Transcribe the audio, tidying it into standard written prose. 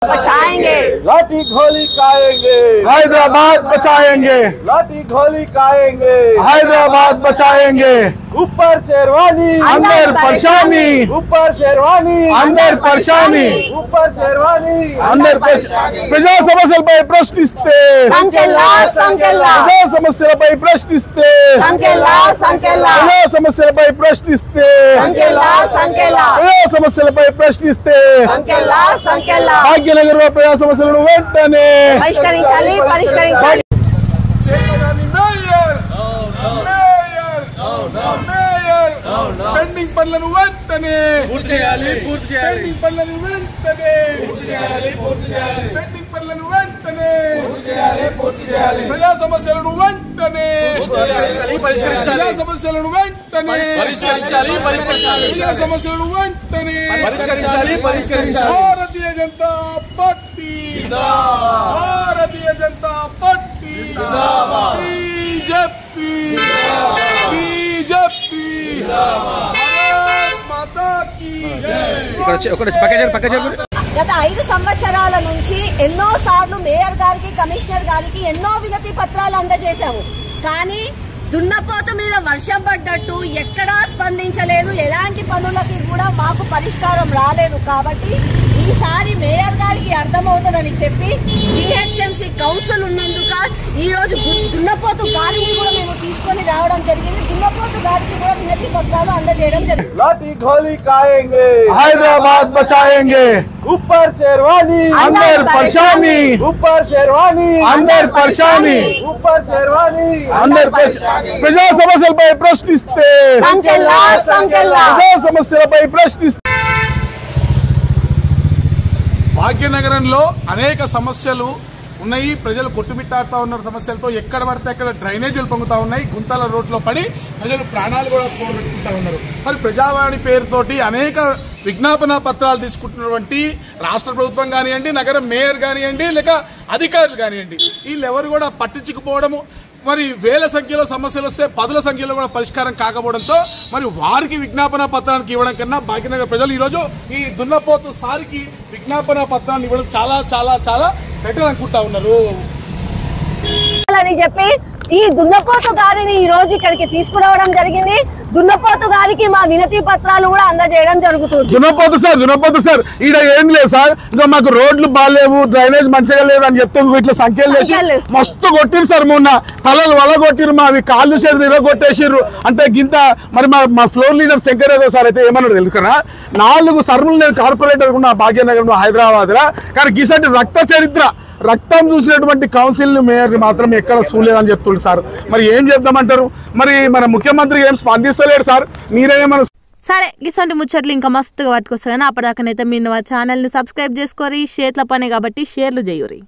बचाएंगे, लाठी गोली खाएंगे, हैदराबाद बचाएंगे, लाठी गोली खाएंगे, हैदराबाद बचाएंगे। ऊपर शेरवानी, अंदर परेशानी, ऊपर शेरवानी, अंदर परेशानी, ऊपर शेरवानी, अंदर ప్రజా సమస్యలపై ప్రశ్నిస్తే ప్రజా సమస్యలపై ప్రశ్నిస్తే ప్రజా సమస్యలపై ప్రశ్నిస్తే ప్రజా సమస్యలపై ప్రశ్నిస్తే భాగ్యనగర్ ప్రజా సమస్యలను వెంటనే పరిష్కరించాలి పరిష్కరించాలి పెండింగ్ పనులను వెంటనే పూర్తి చేయాలి పెండింగ్ పనులను వెంటనే పెండింగ్ పనులను వెంటనే ప్రజా సమస్యలను వెంటనే ప్రజా సమస్యలను వెంటనే ప్రజా సమస్యలను వెంటనే Bharatiya Janata party Bharatiya Janata party BJP BJP గత 5 సంవత్సరాల నుంచి ఎన్నో సార్లు మేయర్ గారికి కమిషనర్ గారికి ఎన్నో వినతి పత్రాలు అందజేశాము. కానీ దున్నపోతు మీద వర్షం పడ్డట్టు ఎక్కడా స్పందించలేదు. ఎలాంటి పనులకి కూడా మాకు పరిష్కారం రాలేదు. కాబట్టి ఈసారి మేయర్ గారికి అర్థమవుతుందని చెప్పి జీహెచ్ఎంసీ కౌన్సిల్ ఉన్నందుక ఈ రోజు దున్నపోతు గారిని కూడా మేము తీసుకొని రావడం జరిగింది. దున్నపోతు గారికి కూడా వినతి పత్రాలు అందజేయడం జరిగింది. लाठी गोली खाएंगे, हैदराबाद बचाएंगे, ऊपर शेरवानी, अंदर परेशानी, ऊपर शेरवानी, अंदर परेशानी, ऊपर शेरवानी, अंदर ప్రజా సమస్యలపై ప్రశ్నిస్తే ప్రజా సమస్యలపై ప్రశ్నిస్తే భాగ్యనగరంలో అనేక సమస్యలు ఉన్నాయి. ప్రజలు కొట్టుమిట్టాడుతూ ఉన్న సమస్యలతో ఎక్కడ పడితే అక్కడ డ్రైనేజీలు పొంగుతా ఉన్నాయి. గుంతల రోడ్లో పడి ప్రజలు ప్రాణాలు కూడా పోగొట్టుకుంటా ఉన్నారు. మరి ప్రజావాణి పేరుతోటి అనేక విజ్ఞాపన పత్రాలు తీసుకుంటున్నటువంటి రాష్ట్ర ప్రభుత్వం కానివ్వండి, నగర మేయర్ కానివ్వండి, లేక అధికారులు కానివ్వండి, వీళ్ళెవరు కూడా పట్టించుకుపోవడము, మరి వేల సంఖ్యలో సమస్యలు వస్తే 10ల సంఖ్యలో కూడా పరిష్కారం కాకపోవడంతో మరి వారికి విజ్ఞాపన పత్రానికి ఇవ్వడం కన్నా భాగ్యనగర్ ప్రజలు ఈరోజు ఈ దున్నపోతు సారికి విజ్ఞాపన పత్రాన్ని ఇవ్వడం చాలా చాలా చాలా బెటర్ అనుకుంటా ఉన్నారు అని చెప్పి ఈ దున్నపోతు గారిని ఈ రోజు ఇక్కడికి తీసుకురావడం జరిగింది. దున్నపోతు గారికి మా వినతి పత్రాలు కూడా అందజేయడం జరుగుతుంది. దున్నపోతు సార్ ఈడ ఏం లేదు సార్, ఇంకా మాకు రోడ్లు బాగాలేవు, డ్రైనేజ్ మంచిగా లేదు అని చెప్తే ఇట్లా సంఖ్యలు చేసి మస్తు కొట్టిరు సార్. మొన్న తలలు వలగొట్టిరు, మావి కాళ్ళు చేతులు ఇరగొట్టేసిర్రు. అంటే గింత మరి మా floor leader Shankar Yadav sir అయితే ఏమన్నాడు తెలుసుకున్నా, 4 సర్ములు నేను కార్పొరేటర్ ఉన్న భాగ్యనగర్ హైదరాబాద్ లా, కానీ గిసంటి రక్త చరిత్ర రక్తం చూసినటువంటి కౌన్సిల్ మేయర్ మాత్రం ఎక్కడ చూడలేదని చెప్తుంది సార్. మరి ఏం చేద్దామంటారు? మరి మన ముఖ్యమంత్రి ఏం స్పందిస్తలేడు సార్. మీరేమన్నా సరే ఇసంటి ముచ్చట్లు ఇంకా మస్తుగా పట్టుకొస్తాయి. కానీ అప్పటిదాకానైతే మీరు మా ఛానల్ని సబ్స్క్రైబ్ చేసుకోరి. షేర్ల పనే కాబట్టి షేర్లు చేయురి.